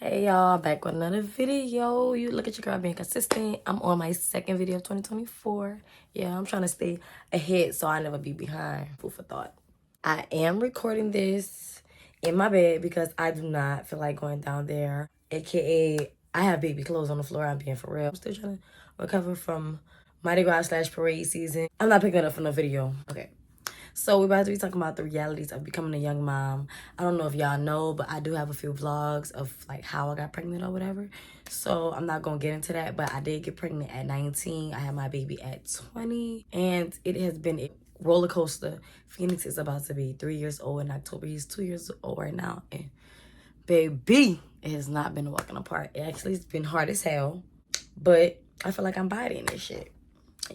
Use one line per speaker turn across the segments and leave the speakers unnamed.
Hey y'all, back with another video. You look at your girl being consistent. I'm on my second video of 2024. Yeah, I'm trying to stay ahead so I never be behind. Food for thought. I am recording this in my bed because I do not feel like going down there. AKA, I have baby clothes on the floor. I'm being for real. I'm still trying to recover from Mardi Gras / parade season. I'm not picking it up for no video. Okay. So we're about to be talking about the realities of becoming a young mom. I don't know if y'all know, but I do have a few vlogs of like how I got pregnant or whatever. So I'm not gonna get into that, but I did get pregnant at 19. I had my baby at 20, and it has been a roller coaster. Phoenix is about to be 3 years old in October. He's 2 years old right now, and baby, it has not been a walk in the park. It actually has been hard as hell, but I feel like I'm bodying this shit.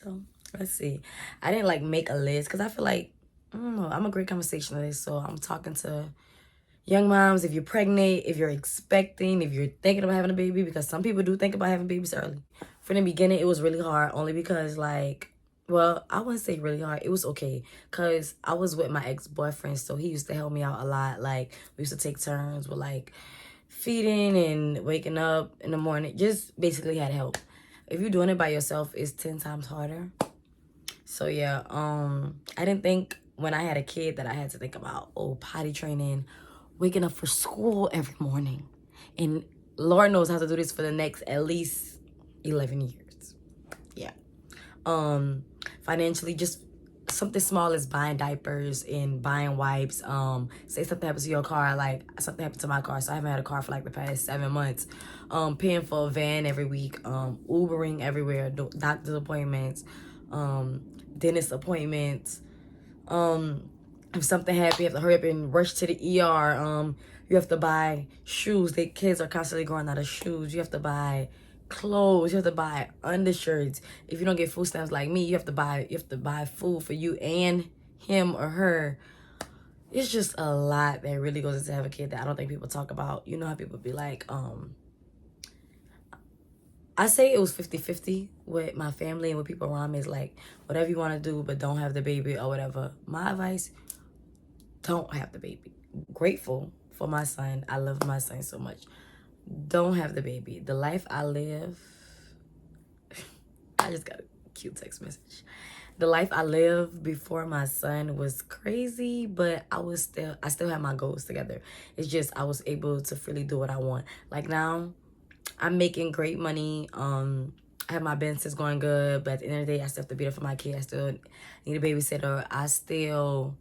So let's see. I didn't like make a list because I feel like I don't know. I'm a great conversationalist, so I'm talking to young moms. If you're pregnant, if you're expecting, if you're thinking about having a baby, because some people do think about having babies early. From the beginning, it was really hard, only because like, well, I wouldn't say really hard. It was okay, because I was with my ex-boyfriend, so he used to help me out a lot. Like, we used to take turns with like feeding and waking up in the morning. Just basically had help. If you're doing it by yourself, it's 10 times harder. So yeah, I didn't think when I had a kid that I had to think about, potty training, waking up for school every morning. And Lord knows how to do this for the next at least 11 years. Yeah. Financially, just something small as buying diapers and buying wipes. Say something happens to your car, like something happened to my car, so I haven't had a car for like the past 7 months. Paying for a van every week, Ubering everywhere, doctor's appointments, dentist appointments. If something happened, you have to hurry up and rush to the ER. You have to buy shoes. The kids are constantly growing out of shoes. You have to buy clothes. You have to buy undershirts. If you don't get food stamps like me, you have to buy food for you and him or her. It's just a lot that really goes into having a kid that I don't think people talk about. You know how people be like, I say it was 50-50 with my family and with people around me. Is like, whatever you want to do, but don't have the baby or whatever. My advice, don't have the baby. Grateful for my son. I love my son so much. Don't have the baby. The life I live, I just got a cute text message. The life I lived before my son was crazy, but I still had my goals together. It's just I was able to freely do what I want. Like now, I'm making great money. I have my business going good, but at the end of the day, I still have to be there for my kid. I still need a babysitter. I still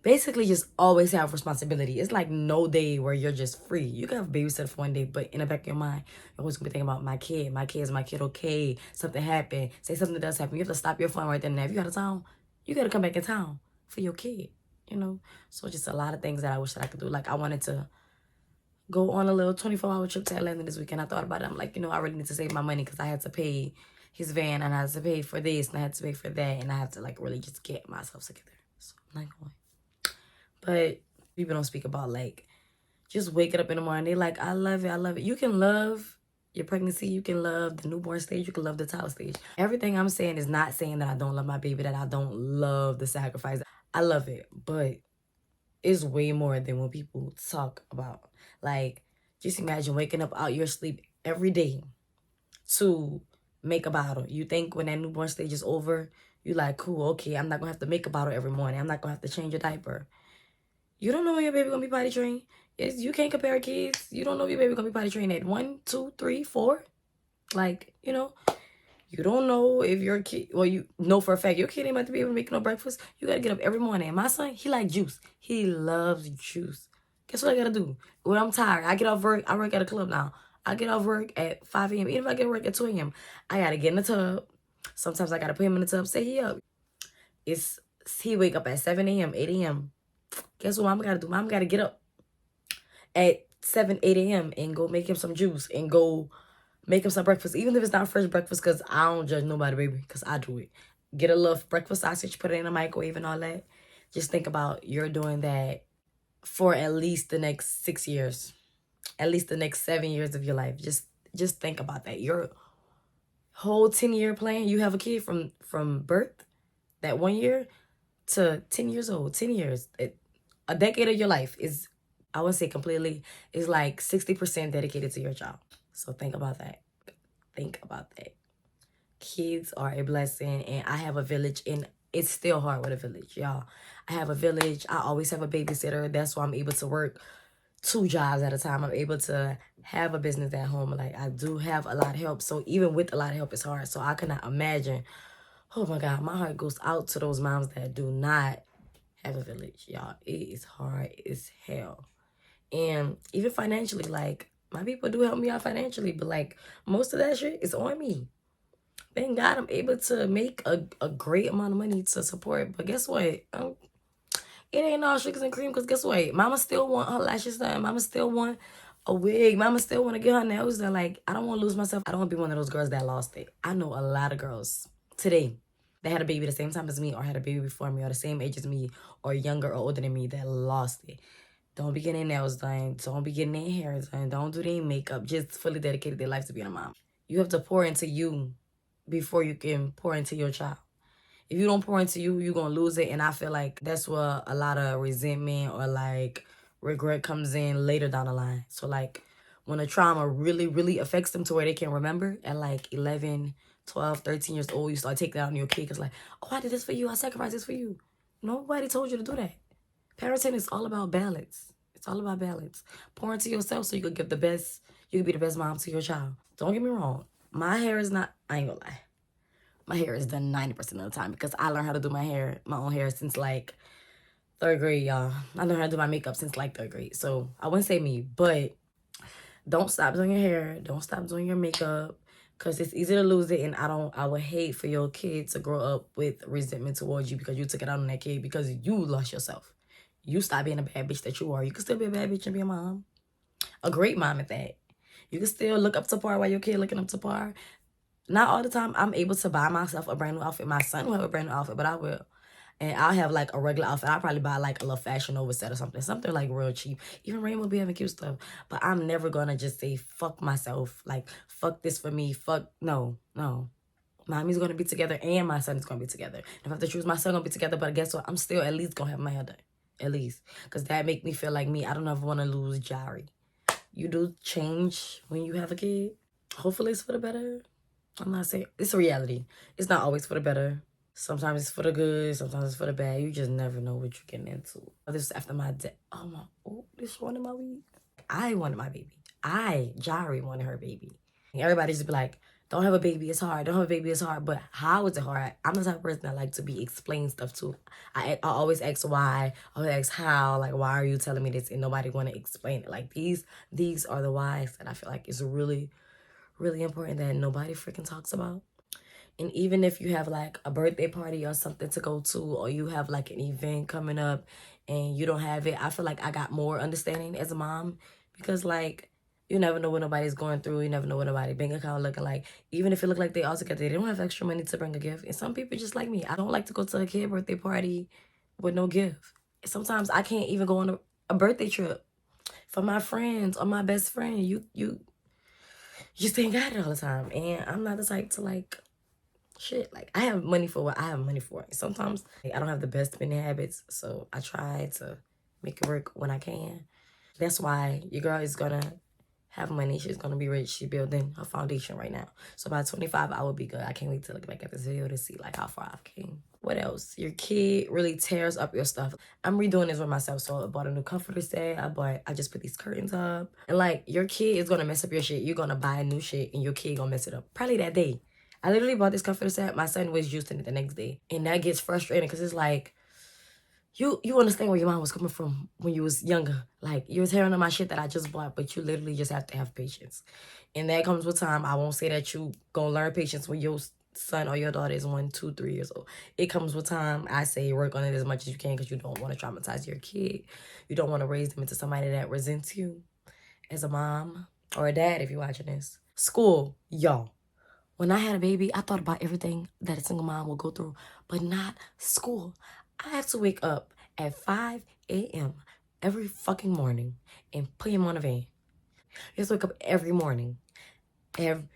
basically just always have responsibility. It's like no day where you're just free. You can have a babysitter for one day, but in the back of your mind, you're always gonna be thinking about my kid. Is my kid okay? Something happened. Say something does happen. You have to stop your phone right then and there. If you out of town, you gotta come back in town for your kid, you know? So just a lot of things that I wish that I could do. Like I wanted to go on a little 24-hour trip to Atlanta this weekend. I thought about it. I'm like, I really need to save my money because I had to pay his van and I had to pay for this and I had to pay for that and I have to like really just get myself together. So I'm not going. But people don't speak about like just waking up in the morning. They like, I love it. I love it. You can love your pregnancy. You can love the newborn stage. You can love the child stage. Everything I'm saying is not saying that I don't love my baby, that I don't love the sacrifice. I love it, but it's way more than what people talk about. Like, just imagine waking up out your sleep every day to make a bottle. You think when that newborn stage is over, you like, cool, okay, I'm not gonna have to make a bottle every morning. I'm not gonna have to change a diaper. You don't know when your baby gonna be potty trained. You can't compare kids. You don't know if your baby gonna be potty trained at 1, 2, 3, 4. Like, you don't know if your kid, well, you know for a fact your kid ain't about to be able to make no breakfast. You gotta get up every morning. And my son, he like juice. He loves juice. Guess what I gotta do? When I'm tired, I get off work. I work at a club now. I get off work at 5 a.m. Even if I get work at 2 a.m., I gotta get in the tub. Sometimes I gotta put him in the tub, say he up. He wake up at 7 a.m., 8 a.m. Guess what mama gotta do? Mama gotta get up at 7, 8 a.m. and go make him some juice and go make him some breakfast. Even if it's not fresh breakfast, because I don't judge nobody, baby, because I do it. Get a little breakfast sausage, put it in the microwave and all that. Just think about you're doing that for at least the next 6 years. At least the next 7 years of your life. Just think about that. Your whole 10-year plan, you have a kid from birth, that 1 year, to 10 years old. 10 years. A decade of your life is I wouldn't say completely. It's like 60% dedicated to your child. So think about that. Think about that. Kids are a blessing, and I have a village, and it's still hard with a village, y'all. I have a village. I always have a babysitter. That's why I'm able to work 2 jobs at a time. I'm able to have a business at home. Like, I do have a lot of help. So even with a lot of help, it's hard. So I cannot imagine. Oh my God, my heart goes out to those moms that do not have a village, y'all. It is hard as hell. And even financially, like, my people do help me out financially, but like most of that shit is on me. Thank God I'm able to make a great amount of money to support. But guess what? It ain't all sugar and cream, because guess what? Mama still want her lashes done. Mama still want a wig. Mama still want to get her nails done. Like, I don't want to lose myself. I don't want to be one of those girls that lost it. I know a lot of girls today that had a baby the same time as me, or had a baby before me, or the same age as me, or younger or older than me, that lost it. Don't be getting nails done. Don't be getting their hair done. Don't do their makeup. Just fully dedicated their life to being a mom. You have to pour into you before you can pour into your child. If you don't pour into you, you're going to lose it. And I feel like that's where a lot of resentment or like regret comes in later down the line. So like when a trauma really, really affects them to where they can remember at like 11, 12, 13 years old, you start taking that on your kid. It's like, oh, I did this for you. I sacrificed this for you. Nobody told you to do that. Parenting is all about balance. It's all about balance. Pour into yourself so you could give the best, you could be the best mom to your child. Don't get me wrong. My hair is not, I ain't gonna lie. My hair is done 90% of the time because I learned how to do my own hair since like 3rd grade, y'all. I learned how to do my makeup since like 3rd grade. So I wouldn't say me, but don't stop doing your hair. Don't stop doing your makeup, because it's easy to lose it. And I would hate for your kid to grow up with resentment towards you because you took it out on that kid because you lost yourself. You stop being a bad bitch that you are. You can still be a bad bitch and be a mom. A great mom at that. You can still look up to par while your kid looking up to par. Not all the time I'm able to buy myself a brand new outfit. My son will have a brand new outfit, but I will. And I'll have like a regular outfit. I'll probably buy like a little Fashion Nova set or something. Something like real cheap. Even Rain will be having cute stuff. But I'm never gonna just say fuck myself. Like, fuck this for me. Fuck, no. Mommy's gonna be together and my son is gonna be together. If I have to choose, my son gonna be together, but guess what? I'm still at least gonna have my hair done. At least. Because that make me feel like me. I don't ever want to lose Jari. You do change when you have a kid. Hopefully it's for the better. I'm not saying, it's a reality. It's not always for the better. Sometimes it's for the good. Sometimes it's for the bad. You just never know what you're getting into. This is after my death. This wanted my weed. I wanted my baby. Jari, wanted her baby. Everybody just be like, don't have a baby, it's hard. Don't have a baby, it's hard. But how is it hard? I'm the type of person that like to be explained stuff to. I always ask why. I always ask how. Like, why are you telling me this? And nobody want to explain it. Like, these are the whys that I feel like is really, really important that nobody freaking talks about. And even if you have like a birthday party or something to go to, or you have like an event coming up and you don't have it, I feel like I got more understanding as a mom, because like, you never know what nobody's going through. You never know what nobody's bank account looking like. Even if it look like they all together, they don't have extra money to bring a gift. And some people just like me. I don't like to go to a kid birthday party with no gift. Sometimes I can't even go on a birthday trip for my friends or my best friend. You just ain't got it all the time. And I'm not the type to like, shit, like, I have money for what I have money for. Sometimes like, I don't have the best spending habits, so I try to make it work when I can. That's why your girl is gonna have money. She's gonna be rich. She's building her foundation right now. So by 25, I will be good. I can't wait to look back at this video to see like how far I've came. What else? Your kid really tears up your stuff. I'm redoing this with myself. So I bought a new comforter set. I just put these curtains up. And like, your kid is gonna mess up your shit. You're gonna buy new shit and your kid gonna mess it up. Probably that day. I literally bought this comforter set. My son was using it the next day. And that gets frustrating because it's like, you understand where your mom was coming from when you was younger. Like, you're tearing up my shit that I just bought, but you literally just have to have patience. And that comes with time. I won't say that you gonna learn patience when your son or your daughter is 1, 2, 3 years old. It comes with time. I say work on it as much as you can because you don't want to traumatize your kid. You don't want to raise them into somebody that resents you as a mom or a dad if you're watching this. School, y'all. When I had a baby, I thought about everything that a single mom will go through, but not school. I have to wake up at 5 a.m. every fucking morning and put him on a van. You have to wake up every morning. I don't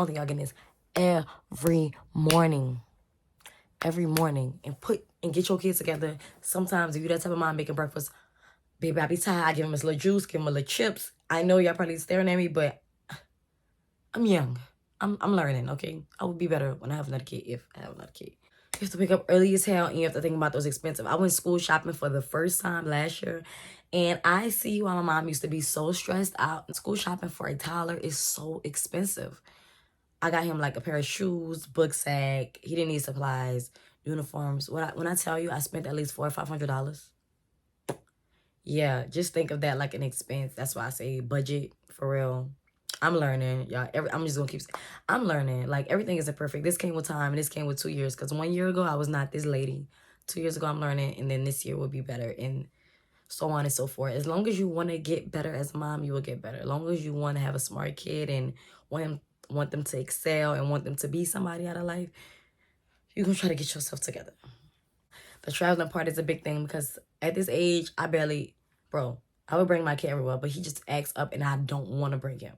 think y'all getting this. Every morning. And get your kids together. Sometimes if you're that type of mom making breakfast, Baby, I be tired. I give him his little juice, give him a little chips. I know y'all probably staring at me, but I'm young. I'm learning, okay? I will be better when I have another kid, if I have another kid. You have to wake up early as hell and you have to think about those expensive. I went school shopping for the first time last year, and I see why my mom used to be so stressed out. School shopping for a toddler is so expensive. I got him like a pair of shoes, book sack. He didn't need supplies, uniforms. When I tell you I spent at least $400 or $500. Yeah, just think of that like an expense. That's why I say budget for real. I'm learning, y'all. I'm just gonna keep saying, I'm learning. Like, everything isn't perfect. This came with time, and this came with 2 years. Because 1 year ago, I was not this lady. 2 years ago, I'm learning, and then this year will be better, and so on and so forth. As long as you want to get better as a mom, you will get better. As long as you want to have a smart kid and want them to excel and want them to be somebody out of life, you're gonna try to get yourself together. The traveling part is a big thing because at this age, bro, I would bring my kid everywhere, but he just acts up and I don't want to bring him.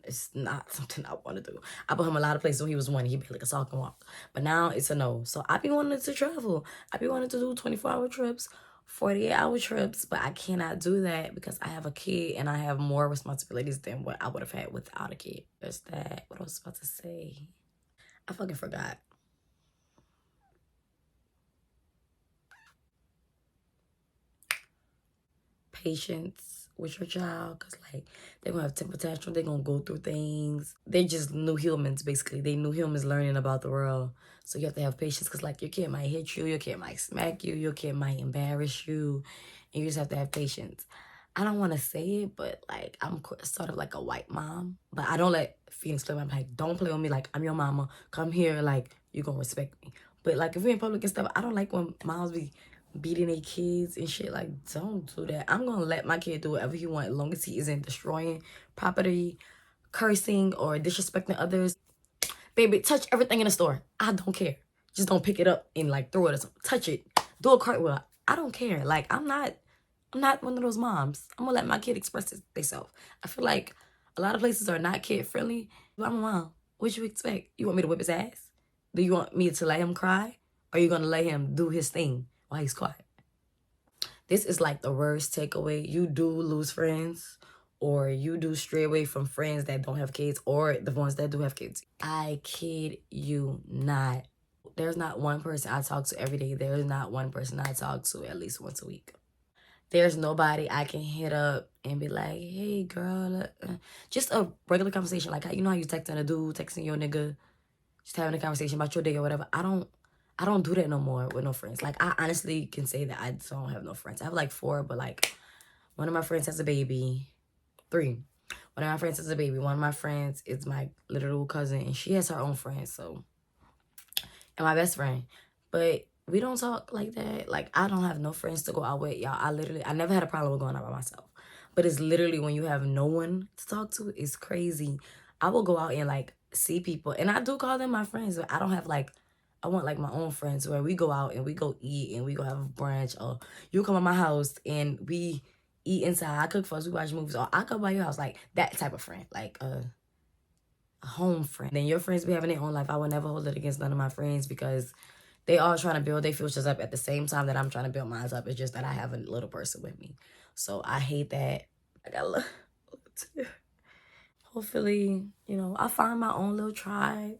It's not something I want to do. I put him a lot of places when he was 1. He barely could talk and walk. But now it's a no. So I be wanting to travel. I be wanting to do 24-hour trips, 48-hour trips, but I cannot do that because I have a kid and I have more responsibilities than what I would have had without a kid. There's that. What I was about to say. I fucking forgot. Patience with your child, because like they're gonna have temper tantrum, they're gonna go through things. They just new humans, basically. They new humans learning about the world. So you have to have patience, because like your kid might hit you, your kid might smack you, your kid might embarrass you, and you just have to have patience. I don't want to say it, but like I'm sort of like a white mom, but I don't let Phoenix play with me. I'm like, don't play with me, like I'm your mama, come here, like you gonna respect me. But like if we're in public and stuff, I don't like when moms be beating their kids and shit. Like, don't do that. I'm gonna let my kid do whatever he want as long as he isn't destroying property, cursing, or disrespecting others. Baby, touch everything in the store. I don't care. Just don't pick it up and like throw it or something. Touch it. Do a cartwheel. I don't care. Like, I'm not one of those moms. I'm gonna let my kid express themselves. I feel like a lot of places are not kid friendly. But I'm a mom. What you expect? You want me to whip his ass? Do you want me to let him cry? Or are you gonna let him do his thing while he's quiet? This is like the worst takeaway. You do lose friends, or you do stray away from friends that don't have kids, or the ones that do have kids. I kid you not. There's not one person I talk to every day. There's not one person I talk to at least once a week. There's nobody I can hit up and be like, hey, girl. Just a regular conversation. Like, you know how you texting a dude, texting your nigga, just having a conversation about your day or whatever. I don't do that no more with no friends. Like, I honestly can say that I don't have no friends. I have like 4, but like one of my friends has a baby. 3. One of my friends has a baby. One of my friends is my little cousin, and she has her own friends. So, and my best friend. But we don't talk like that. Like, I don't have no friends to go out with, y'all. I never had a problem with going out by myself. But it's literally when you have no one to talk to, it's crazy. I will go out and like see people, and I do call them my friends, but I don't have like, I want like my own friends where we go out and we go eat and we go have a brunch, or you come to my house and we eat inside. I cook for us, we watch movies, or I come by your house, like that type of friend, like a home friend. Then your friends be having their own life. I would never hold it against none of my friends because they all trying to build their futures up at the same time that I'm trying to build mine up. It's just that I have a little person with me. So I hate that. I got a little tear. Hopefully, I find my own little tribe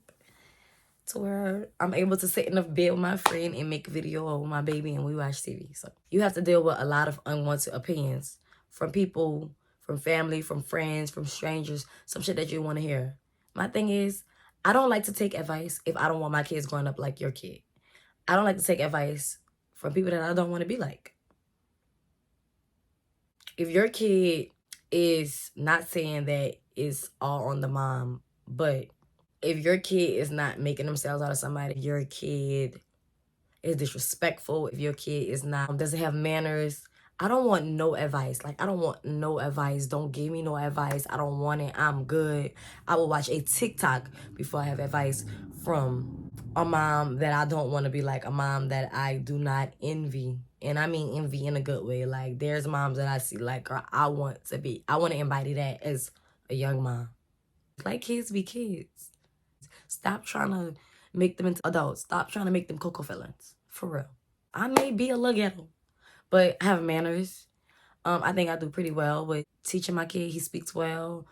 to where I'm able to sit in the bed with my friend and make a video with my baby and we watch TV. So you have to deal with a lot of unwanted opinions from people, from family, from friends, from strangers, some shit that you want to hear. My thing is, I don't like to take advice if I don't want my kids growing up like your kid. I don't like to take advice from people that I don't want to be like. If your kid is not saying that it's all on the mom, but if your kid is not making themselves out of somebody, if your kid is disrespectful, if your kid is not, doesn't have manners, I don't want no advice. Like, I don't want no advice. Don't give me no advice. I don't want it. I'm good. I will watch a TikTok before I have advice from a mom that I don't want to be like, a mom that I do not envy. And I mean envy in a good way. Like, there's moms that I see like, girl, I want to embody that as a young mom. Like, kids be kids. Stop trying to make them into adults. Stop trying to make them cocoa felons. For real. I may be a little ghetto, but I have manners. I think I do pretty well with teaching my kid. He speaks well.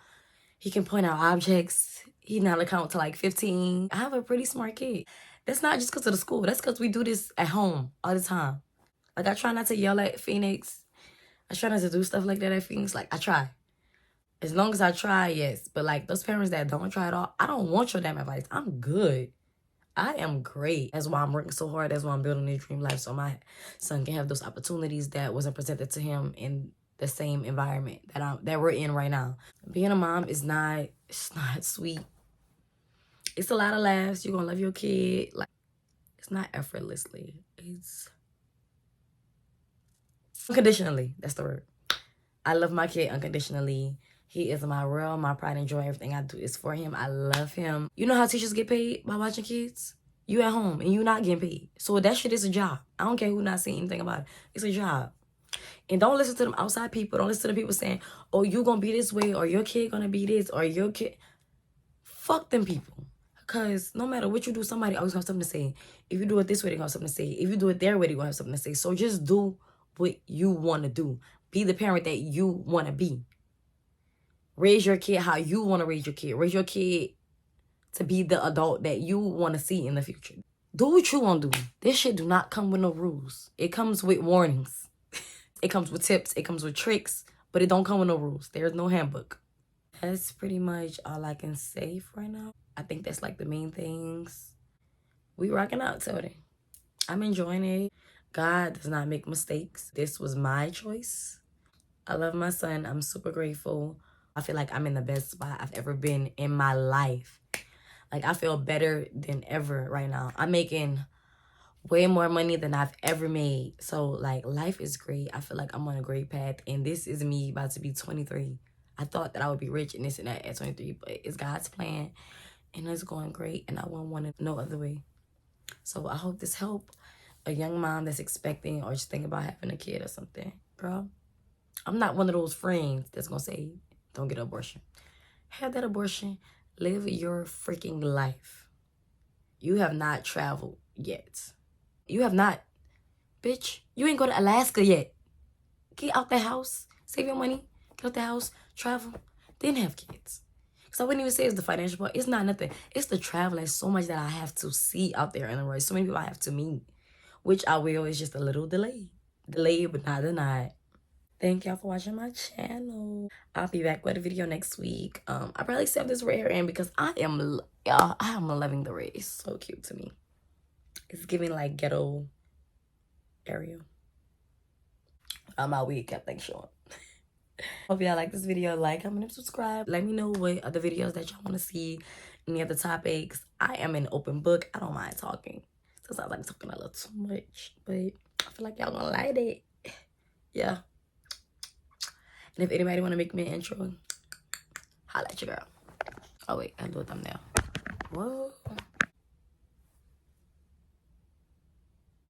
He can point out objects. He know how to count to like 15. I have a pretty smart kid. That's not just because of the school. That's because we do this at home all the time. Like, I try not to yell at Phoenix. I try not to do stuff like that at Phoenix. Like, I try. As long as I try, yes. But, like, those parents that don't try at all, I don't want your damn advice. I'm good. I am great. That's why I'm working so hard. That's why I'm building a dream life so my son can have those opportunities that wasn't presented to him in the same environment that we're in right now. Being a mom is it's not sweet. It's a lot of laughs. You're gonna love your kid. Like, it's not effortlessly. It's unconditionally. That's the word. I love my kid unconditionally. He is my world, my pride and joy. Everything I do is for him. I love him. You know how teachers get paid by watching kids? You at home and you not getting paid. So that shit is a job. I don't care who not saying anything about it. It's a job. And don't listen to them outside people. Don't listen to the people saying, oh, you gonna be this way, or your kid gonna be this, or your kid. Fuck them people. Because no matter what you do, somebody always gonna have something to say. If you do it this way, they're gonna have something to say. If you do it their way, they're gonna have something to say. So just do what you want to do. Be the parent that you want to be. Raise your kid how you want to raise your kid. Raise your kid to be the adult that you want to see in the future. Do what you want to do. This shit do not come with no rules. It comes with warnings. It comes with tips. It comes with tricks. But it don't come with no rules. There's no handbook. That's pretty much all I can say for right now. I think that's like the main things. We rocking out today. I'm enjoying it. God does not make mistakes. This was my choice. I love my son. I'm super grateful. I feel like I'm in the best spot I've ever been in my life. Like, I feel better than ever right now. I'm making way more money than I've ever made. So, like, life is great. I feel like I'm on a great path. And this is me about to be 23. I thought that I would be rich and this and that at 23. But it's God's plan. And it's going great. And I wouldn't want it no other way. So, I hope this helped a young mom that's expecting or just thinking about having a kid or something. Girl, I'm not one of those friends that's going to say, don't get an abortion. Have that abortion. Live your freaking life. You have not traveled yet. You have not. Bitch, you ain't go to Alaska yet. Get out the house. Save your money. Get out the house. Travel. Then have kids. Because I wouldn't even say it's the financial part. It's not nothing. It's the travel. There's so much that I have to see out there in the world. So many people I have to meet. Which I will. It's just a little delayed. Delayed but not denied. Thank y'all for watching my channel. I'll be back with a video next week. I probably save this right here in because I am loving the red. It's so cute to me. It's giving like ghetto area. My wig kept like showing. Hope y'all like this video. Like, comment, and subscribe. Let me know what other videos that y'all want to see. Any other topics. I am an open book. I don't mind talking. Sometimes I'm talking a little too much, but I feel like y'all gonna like it. Yeah. And if anybody want to make me an intro, holla at your girl. Oh, wait, I'll do a thumbnail. Whoa.